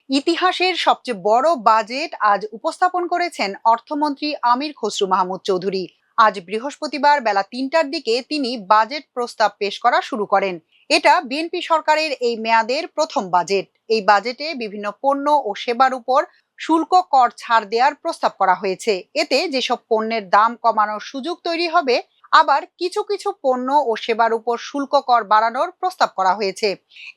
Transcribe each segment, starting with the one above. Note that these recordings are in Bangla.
ইতিহাসের সবচেয়ে বড় বাজেট আজ উপস্থাপন করেছেন অর্থমন্ত্রী আমির খসরু মাহমুদ চৌধুরী। আজ বৃহস্পতিবার বেলা ৩টার দিকে তিনি বাজেট প্রস্তাব পেশ করা শুরু করেন। এটা বিএনপি সরকারের এই মেয়াদের প্রথম বাজেট। এই বাজেটে বিভিন্ন পণ্য ও সেবার উপর শুল্ক কর ছাড় দেওয়ার প্রস্তাব করা হয়েছে। এতে যেসব পণ্যের দাম কমানোর সুযোগ তৈরি হবে, আবার কিছু কিছু পণ্য ও সেবার উপর শুল্ক কর বাড়ানোর প্রস্তাব করা হয়েছে।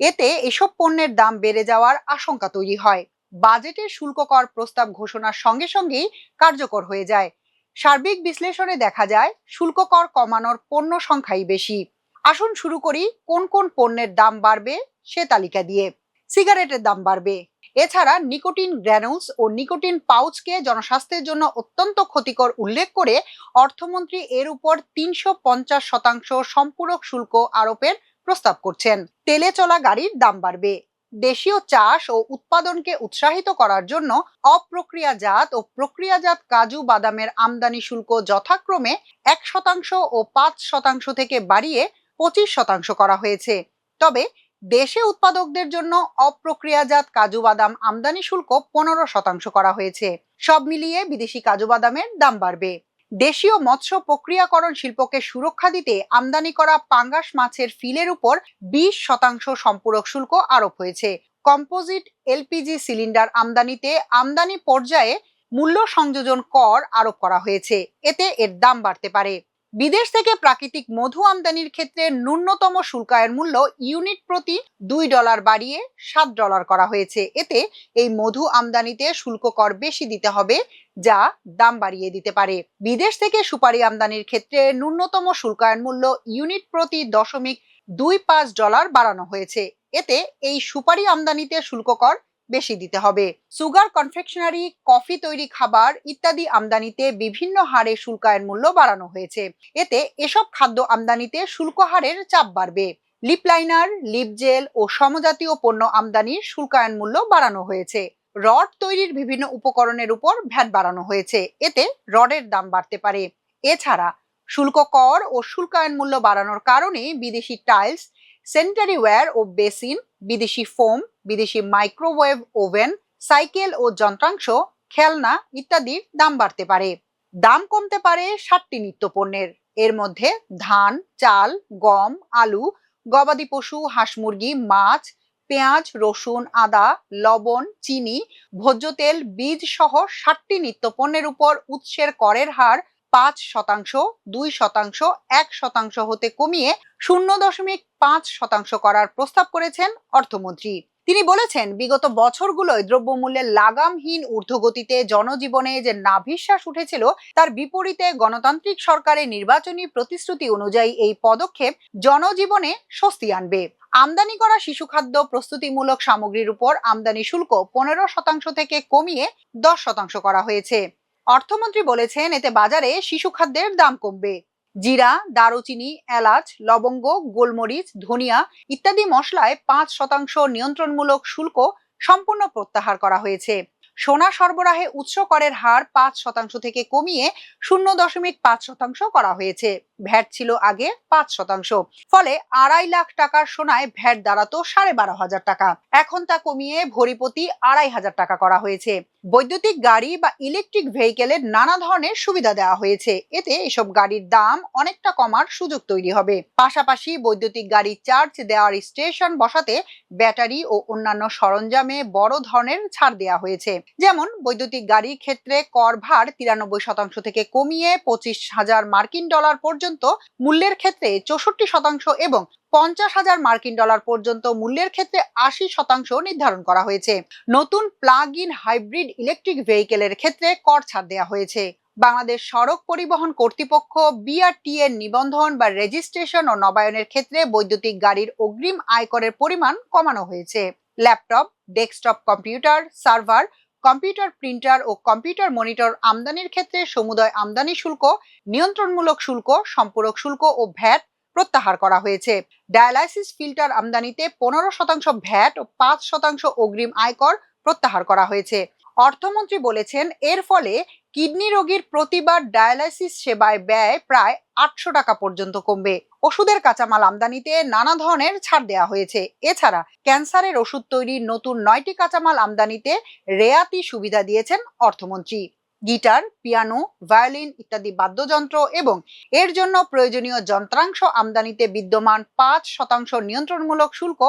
এতে এসব পণ্যের দাম বেড়ে যাওয়ার আশঙ্কা তৈরি হয়। বাজেটের শুল্ক কর প্রস্তাব ঘোষণার সঙ্গে সঙ্গেই কার্যকর হয়ে যায়। সার্বিক বিশ্লেষণে দেখা যায় শুল্ক কর কমানোর পণ্য সংখ্যাই বেশি। আসুন শুরু করি কোন কোন পণ্যের দাম বাড়বে সে তালিকা দিয়ে। সিগারেটের দাম বাড়বে। এছাড়া নিকোটিন গ্র্যানুলস ও নিকোটিন পাউচকে জনস্বাস্থ্যের জন্য অত্যন্ত ক্ষতিকর উল্লেখ করে অর্থমন্ত্রী এর উপর ৩৫০% সম্পূরক শুল্ক আরোপের প্রস্তাব করছেন। তেলে চলা গাড়ির দাম বাড়বে। দেশীয় চাষ ও উৎপাদনকে উৎসাহিত করার জন্য অপ্রক্রিয়াজাত ও প্রক্রিয়াজাত কাজু বাদামের আমদানি শুল্ক যথাক্রমে ১% ও ৫% থেকে বাড়িয়ে ২৫% করা হয়েছে। তবে দেশে উৎপাদকদের জন্য অপ্রক্রিয়াজাত কাজু বাদাম আমদানি শুল্ক ১৫% করা হয়েছে। সব মিলিয়ে বিদেশি কাজু বাদামের দাম বাড়বে। দেশীয় মৎস্য প্রক্রিয়াকরণ শিল্পকে সুরক্ষা দিতে আমদানি করা পাঙ্গাস মাছের ফিলের উপর ২০% সম্পূরক শুল্ক আরোপ হয়েছে। কম্পোজিট এলপিজি সিলিন্ডার আমদানিতে আমদানি পর্যায়ে মূল্য সংযোজন কর আরোপ করা হয়েছে। এতে এর দাম বাড়তে পারে। বিদেশ থেকে প্রাকৃতিক মধু আমদানির ক্ষেত্রে ন্যূনতম শুল্কায়ন মূল্য ইউনিট প্রতি $2 বাড়িয়ে $7 করা হয়েছে। এতে এই মধু আমদানিতে শুল্ক কর বেশি দিতে হবে, যা দাম বাড়িয়ে দিতে পারে। বিদেশ থেকে সুপারি আমদানির ক্ষেত্রে ন্যূনতম শুল্কায়ন মূল্য ইউনিট প্রতি $.25 বাড়ানো হয়েছে। এতে এই সুপারি আমদানিতে শুল্ক কর বেশি দিতে হবে। সুগার, কনফেকশনারি, কফি তৈরি খাবার ইত্যাদি আমদানিতে বিভিন্ন হারে শুল্কায়ন মূল্য বাড়ানো হয়েছে। এতে এসব খাদ্য আমদানিতে শুল্ক হারের চাপ বাড়বে। লিপ লাইনার, লিপ জেল ও সমজাতীয় পণ্য আমদানির শুল্কায়ন মূল্য বাড়ানো হয়েছে। রড তৈরির বিভিন্ন উপকরণের উপর ভ্যাট বাড়ানো হয়েছে। এতে রডের দাম বাড়তে পারে। এছাড়া শুল্ক কর ও শুল্কায়ন মূল্য বাড়ানোর কারণে বিদেশি টাইলস, স্যানিটারি ওয়্যার ও বেসিন, বিদেশি ফোম, বিদেশি মাইক্রোওয়েভ ওভেন, সাইকেল ও যন্ত্রাংশ, খেলনা ইত্যাদির দাম বাড়তে পারে। দাম কমতে পারে 60টি নিত্য পণ্যের। এর মধ্যে ধান, চাল, গম, আলু, গবাদি পশু, হাঁস মুরগি, মাছ, পেঁয়াজ, রসুন, আদা, লবণ, চিনি, ভোজ্য তেল, বীজ সহ 60টি নিত্য পণ্যের উপর উৎসের করের হার ৫%, ২%, ১% হতে কমিয়ে ০.৫% করার প্রস্তাব করেছেন অর্থমন্ত্রী। তিনি বলেছেন, বিগত বছরগুলোয় দ্রব্যমূল্যের লাগামহীন ঊর্ধ্বগতিতে জনজীবনে যে নাভিশ্বাস উঠেছিল, তার বিপরীতে গণতান্ত্রিক সরকারের নির্বাচনী প্রতিশ্রুতি অনুযায়ী এই পদক্ষেপ জনজীবনে স্বস্তি আনবে। আমদানি করা শিশু খাদ্য প্রস্তুতিমূলক সামগ্রীর উপর আমদানি শুল্ক ১৫% থেকে কমিয়ে ১০% করা হয়েছে। অর্থমন্ত্রী বলেছেন, এতে বাজারে শিশু খাদ্যের দাম কমবে। জিরা, দারুচিনি, এলাচ, লবঙ্গ, গোলমরিচ, ধনিয়া ইত্যাদি মশলায় ৫% নিয়ন্ত্রণমূলক শুল্ক সম্পূর্ণ প্রত্যাহার করা হয়েছে। সোনা সরবরাহে উৎস করের হার ৫% থেকে কমিয়ে ০.৫% করা হয়েছে। ভ্যাট ছিল আগে ৫%। ফলে ২.৫ লাখ টাকার সোনায় ভ্যাট দাঁড়াতো ১২,৫০০ টাকা। এখন তা কমিয়ে ভরিপ্রতি ২,৫০০ টাকা করা হয়েছে। বৈদ্যুতিক গাড়ি বা ইলেকট্রিক ভেহিকেলের নানা ধরনের সুবিধা দেওয়া হয়েছে। এতে এসব গাড়ির দাম অনেকটা কমার সুযোগ তৈরি হবে। পাশাপাশি বৈদ্যুতিক গাড়ি চার্জ দেওয়ার স্টেশন বসাতে ব্যাটারি ও অন্যান্য সরঞ্জামে বড় ধরনের ছাড় দেওয়া হয়েছে। যেমন বৈদ্যুতিক গাড়ির ক্ষেত্রে কর ভার ৯৩% থেকে কমিয়ে $২৫,০০০ পর্যন্ত মূল্যের ক্ষেত্রে ৬৪% এবং $৫০,০০০ পর্যন্ত মূল্যের ক্ষেত্রে ৮০% নির্ধারণ করা হয়েছে। নতুন প্লাগ ইন হাইব্রিড ইলেকট্রিক ভেহিকেলের ক্ষেত্রে কর ছাড় দেওয়া হয়েছে। বাংলাদেশ সড়ক পরিবহন কর্তৃপক্ষ বিআরটি এর নিবন্ধন বা রেজিস্ট্রেশন ও নবায়নের ক্ষেত্রে বৈদ্যুতিক গাড়ির অগ্রিম আয়করের পরিমাণ কমানো হয়েছে। Laptop, desktop computer, server, computer printer ও কম্পিউটার মনিটর আমদানির ক্ষেত্রে সমুদয় আমদানি শুল্ক, নিয়ন্ত্রণমূলক শুল্ক, সম্পূরক শুল্ক ও ভ্যাট প্রত্যাহার করা হয়েছে। ডায়ালাইসিস ফিল্টার আমদানিতে ১৫% ভ্যাট ও ৫% অগ্রিম আয়কর প্রত্যাহার করা হয়েছে। অর্থমন্ত্রী বলেছেন, এর ফলে কিডনি রোগীর প্রতিবার ডায়ালাইসিস সেবায় ব্যয় প্রায় 800 টাকা পর্যন্ত কমবে। ওষুধের কাঁচামাল আমদানিতে নানা ধরনের ছাড় দেওয়া হয়েছে। এছাড়া ক্যান্সারের ওষুধ তৈরির নতুন 9টি কাঁচামাল আমদানিতে রেয়াতি সুবিধা দিয়েছেন অর্থমন্ত্রী। গিটার, পিয়ানো, ভায়োলিন ইত্যাদি বাদ্যযন্ত্র এবং এর জন্য প্রয়োজনীয় যন্ত্রাংশ আমদানিতে বিদ্যমান 5% নিয়ন্ত্রণমূলক শুল্ক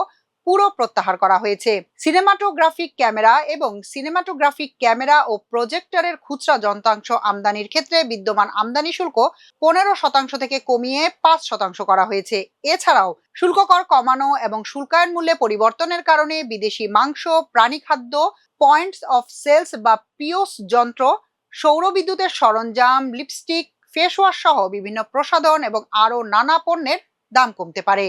পুরো প্রত্যাহার করা হয়েছে। সিনেমাটোগ্রাফিক ক্যামেরা ও প্রজেক্টরের খুচরা যন্ত্রাংশ আমদানির ক্ষেত্রে বিদ্যমান আমদানি শুল্ক 15% থেকে কমিয়ে 5% করা হয়েছে। এছাড়াও শুল্ক কর কমানো এবং শুল্কায়ন মূল্যে পরিবর্তনের কারণে বিদেশি মাংস, প্রাণী খাদ্য, পয়েন্টস অফ সেলস বা পিওস যন্ত্র, সৌরবিদ্যুতের সরঞ্জাম, লিপস্টিক, ফেস ওয়াশ সহ বিভিন্ন প্রসাধন এবং আরো নানা পণ্যের দাম কমতে পারে।